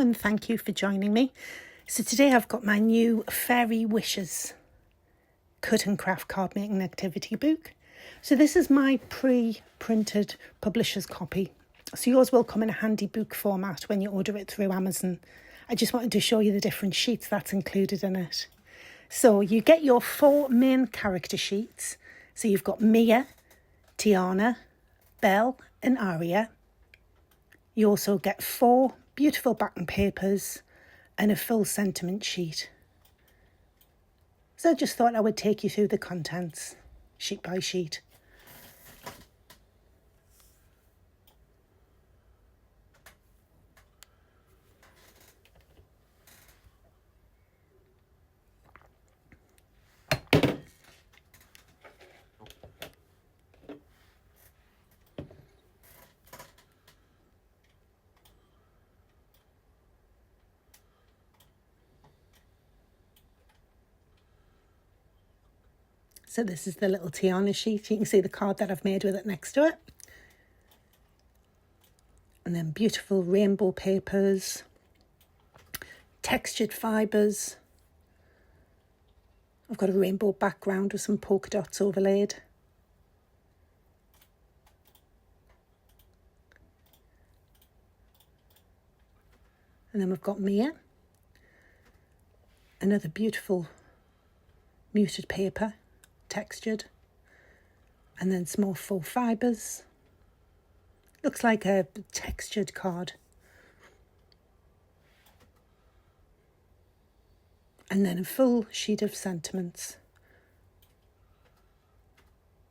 and thank you for joining me. So today I've got my new Fairy Wishes cut and craft card making activity book. So this is my pre-printed publisher's copy. So yours will come in a handy book format when you order it through Amazon. I just wanted to show you the different sheets that's included in it. So you get your 4 main character sheets. So you've got Mia, Tiana, Belle and Aria. You also get 4 beautiful backing papers and a full sentiment sheet. So I just thought I would take you through the contents, sheet by sheet. So this is the little Tiana sheet. You can see the card that I've made with it next to it. And then beautiful rainbow papers, textured fibres. I've got a rainbow background with some polka dots overlaid. And then we've got Mia. Another beautiful muted paper, textured, and then small faux fibres. Looks like a textured card. And then a full sheet of sentiments.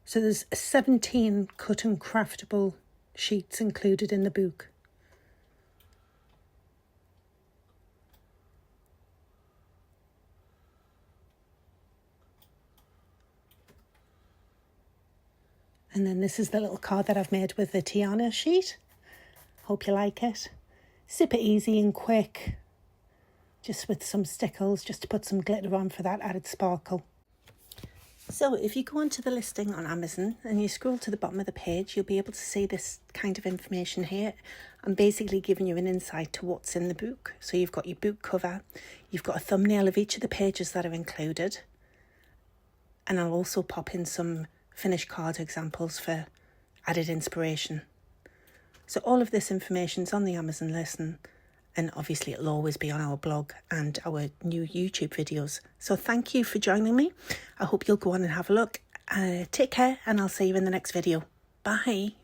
So there's 17 cut and craftable sheets included in the book. And then this is the little card that I've made with the Tiana sheet. Hope you like it. Super easy and quick. Just with some stickles, just to put some glitter on for that added sparkle. So if you go onto the listing on Amazon and you scroll to the bottom of the page, you'll be able to see this kind of information here. I'm basically giving you an insight to what's in the book. So you've got your book cover, you've got a thumbnail of each of the pages that are included. And I'll also pop in some finished card examples for added inspiration. So all of this information is on the Amazon listing, and obviously it'll always be on our blog and our new YouTube videos. So thank you for joining me. I hope you'll go on and have a look. Take care, and I'll see you in the next video. Bye.